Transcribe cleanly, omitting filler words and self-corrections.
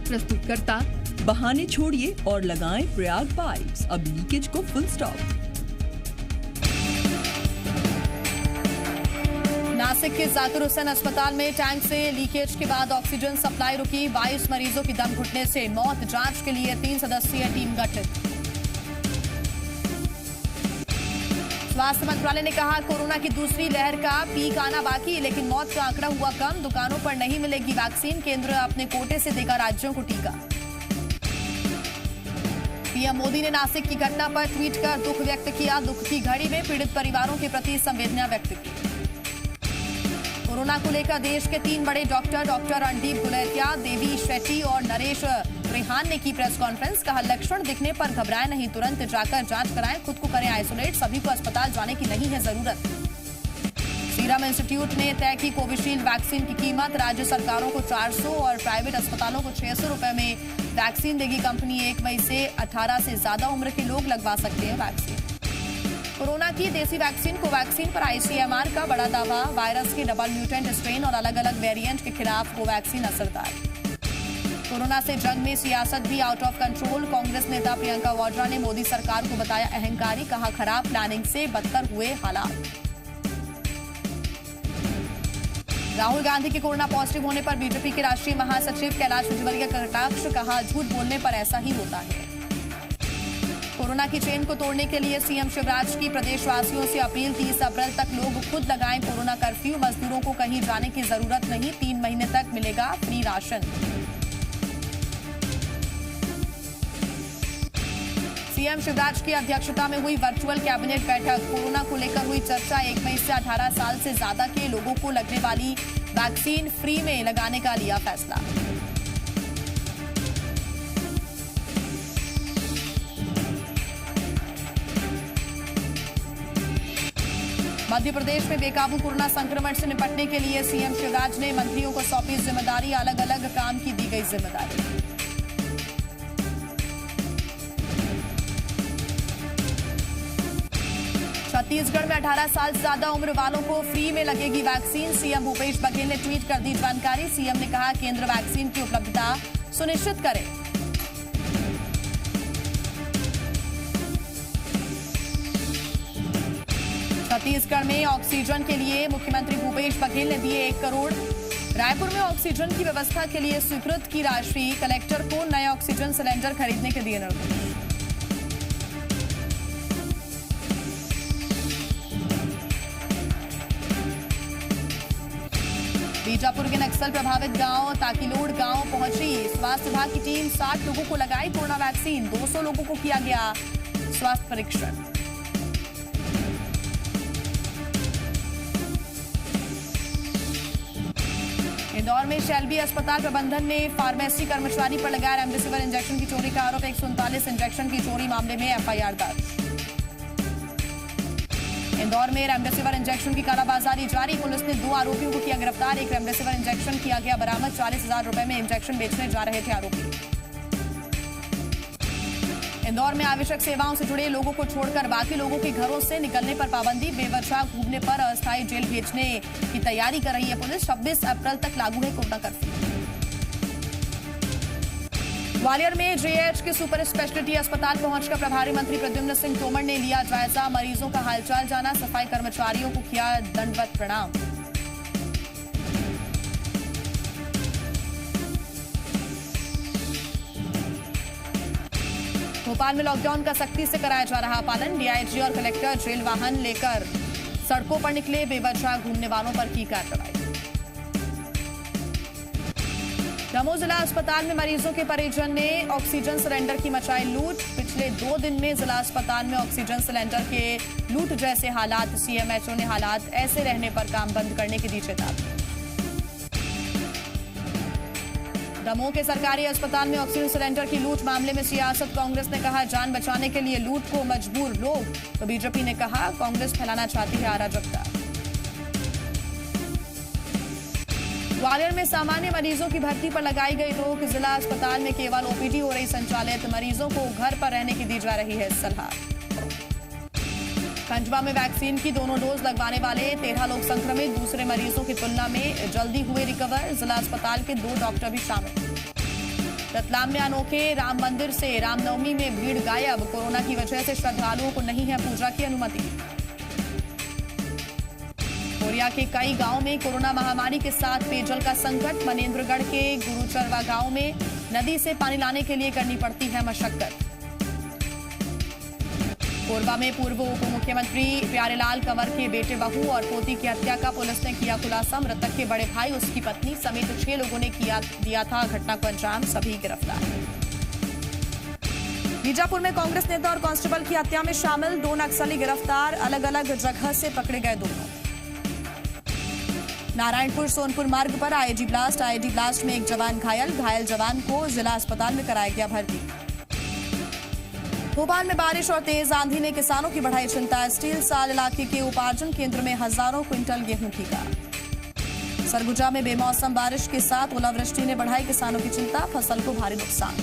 प्रस्तुतकर्ता बहाने छोड़िए और लगाएं प्रयाग पाइप्स, अब लीकेज को फुल स्टॉप। नासिक के जाकिर हुसैन अस्पताल में टैंक से लीकेज के बाद ऑक्सीजन सप्लाई रुकी। 22 मरीजों की दम घुटने से मौत। जांच के लिए 3 सदस्यीय टीम गठित। स्वास्थ्य मंत्रालय ने कहा कोरोना की दूसरी लहर का पीक आना बाकी, लेकिन मौत का आंकड़ा हुआ कम। दुकानों पर नहीं मिलेगी वैक्सीन, केंद्र अपने कोटे से देगा राज्यों को टीका। पीएम मोदी ने नासिक की घटना पर ट्वीट कर दुख व्यक्त किया। दुख की घड़ी में पीड़ित परिवारों के प्रति संवेदना व्यक्त की। कोरोना को लेकर देश के 3 बड़े डॉक्टर रणदीप गुलेरिया, देवी शेट्टी और नरेश त्रिहान ने की प्रेस कॉन्फ्रेंस। कहा लक्षण दिखने पर घबराएं नहीं, तुरंत जाकर जांच कराएं, खुद को करें आइसोलेट, सभी को अस्पताल जाने की नहीं है जरूरत। सीरम इंस्टीट्यूट ने तय की कोविशील्ड वैक्सीन की कीमत। राज्य सरकारों को 400 और प्राइवेट अस्पतालों को 600 रुपए में वैक्सीन देगी कंपनी। 1 मई से 18 से ज्यादा उम्र के लोग लगवा सकते हैं वैक्सीन। कोरोना की देसी वैक्सीन कोवैक्सीन पर आईसीएमआर का बड़ा दावा। वायरस के डबल म्यूटेंट स्ट्रेन और अलग अलग वेरिएंट के खिलाफ कोवैक्सीन असरदार। कोरोना से जंग में सियासत भी आउट ऑफ कंट्रोल। कांग्रेस नेता प्रियंका वाड्रा ने मोदी सरकार को बताया अहंकारी। कहा खराब प्लानिंग से बदतर हुए हालात। राहुल गांधी के कोरोना पॉजिटिव होने पर बीजेपी के राष्ट्रीय महासचिव कैलाश विजयवर्गीय का कटाक्ष। कहा झूठ बोलने पर ऐसा ही होता है। कोरोना की चेन को तोड़ने के लिए सीएम शिवराज की प्रदेशवासियों से अपील। 30 अप्रैल तक लोग खुद लगाएं कोरोना कर्फ्यू। मजदूरों को कहीं जाने की जरूरत नहीं। 3 महीने तक मिलेगा फ्री राशन। सीएम शिवराज की अध्यक्षता में हुई वर्चुअल कैबिनेट बैठक। कोरोना को लेकर हुई चर्चा। 1 मई से 18 साल से ज्यादा के लोगों को लगने वाली वैक्सीन फ्री में लगाने का लिया फैसला। मध्य प्रदेश में बेकाबू कोरोना संक्रमण से निपटने के लिए सीएम शिवराज ने मंत्रियों को सौंपी जिम्मेदारी। अलग अलग काम की दी गई जिम्मेदारी। छत्तीसगढ़ में 18 साल से ज्यादा उम्र वालों को फ्री में लगेगी वैक्सीन। सीएम भूपेश बघेल ने ट्वीट कर दी जानकारी। सीएम ने कहा केंद्र वैक्सीन की उपलब्धता सुनिश्चित करे। छत्तीसगढ़ में ऑक्सीजन के लिए मुख्यमंत्री भूपेश बघेल ने दिए 1 करोड़। रायपुर में ऑक्सीजन की व्यवस्था के लिए स्वीकृत की राशि। कलेक्टर को नए ऑक्सीजन सिलेंडर खरीदने के दिए निर्देश। बीजापुर के नक्सल प्रभावित गांव ताकीलोड गांव पहुंची। स्वास्थ्य विभाग की टीम 60 लोगों को लगाई कोरोना वैक्सीन। 200 लोगों को किया गया स्वास्थ्य परीक्षण। इंदौर में शेल्बी अस्पताल प्रबंधन ने फार्मेसी कर्मचारी पर लगाया रेमडेसिविर इंजेक्शन की चोरी का आरोप। 139 इंजेक्शन की चोरी मामले में एफआईआर दर्ज। इंदौर में रेमडेसिविर इंजेक्शन की कालाबाजारी जारी। पुलिस ने 2 आरोपियों को किया गिरफ्तार। 1 रेमडेसिविर इंजेक्शन किया गया बरामद। 40,000 रुपए में इंजेक्शन बेचने जा रहे थे आरोपी। इंदौर में आवश्यक सेवाओं से जुड़े लोगों को छोड़कर बाकी लोगों के घरों से निकलने पर पाबंदी। बेवजह घूमने पर अस्थायी जेल भेजने की तैयारी कर रही है पुलिस। 26 अप्रैल तक लागू है कोरोना कर्फ्यू। ग्वालियर में जेएच के सुपर स्पेशलिटी अस्पताल पहुंचकर प्रभारी मंत्री प्रद्युम्न सिंह तोमर ने लिया जायजा। मरीजों का हालचाल जाना। सफाई कर्मचारियों को किया दंडवत प्रणाम। भोपाल में लॉकडाउन का सख्ती से कराया जा रहा पालन। डीआईजी और कलेक्टर जेल वाहन लेकर सड़कों पर निकले। बेवजह घूमने वालों पर की कार्रवाई। दमोह जिला अस्पताल में मरीजों के परिजन ने ऑक्सीजन सिलेंडर की मचाई लूट। पिछले 2 दिन में जिला अस्पताल में ऑक्सीजन सिलेंडर के लूट जैसे हालात। सीएमएचओ ने हालात ऐसे रहने पर काम बंद करने की दी चेतावनी। दमोह के सरकारी अस्पताल में ऑक्सीजन सिलेंडर की लूट मामले में सियासत। कांग्रेस ने कहा जान बचाने के लिए लूट को मजबूर लोग, तो बीजेपी ने कहा कांग्रेस फैलाना चाहती है अराजकता। ग्वालियर में सामान्य मरीजों की भर्ती पर लगाई गई रोक। जिला अस्पताल में केवल ओपीडी हो रही संचालित। मरीजों को घर पर रहने की दी जा रही है सलाह। खंडवा में वैक्सीन की दोनों डोज लगवाने वाले 13 लोग संक्रमित। दूसरे मरीजों की तुलना में जल्दी हुए रिकवर। जिला अस्पताल के 2 डॉक्टर भी शामिल। रतलाम में अनोखे राम मंदिर से रामनवमी में भीड़ गायब। कोरोना की वजह से श्रद्धालुओं को नहीं है पूजा की अनुमति। कोरिया के कई गांवों में कोरोना महामारी के साथ पेयजल का संकट। मनेंद्रगढ़ के गुरुचरवा गांव में नदी से पानी लाने के लिए करनी पड़ती है मशक्कत। कोरबा में पूर्व उप मुख्यमंत्री प्यारेलाल कंवर के बेटे, बहू और पोती की हत्या का पुलिस ने किया खुलासा। मृतक के बड़े भाई, उसकी पत्नी समेत 6 लोगों ने दिया था घटना को अंजाम। सभी गिरफ्तार। बीजापुर में कांग्रेस नेता और कांस्टेबल की हत्या में शामिल 2 नक्सली गिरफ्तार। अलग अलग जगह से पकड़े गए दोनों। नारायणपुर सोनपुर मार्ग पर आईईडी ब्लास्ट में एक जवान घायल जवान को जिला अस्पताल में कराया गया भर्ती। भोपाल में बारिश और तेज आंधी ने किसानों की बढ़ाई चिंता। स्टील साल इलाके के उपार्जन केंद्र में हजारों क्विंटल गेहूं भीगा। सरगुजा में बेमौसम बारिश के साथ ओलावृष्टि ने बढ़ाई किसानों की चिंता। फसल को भारी नुकसान।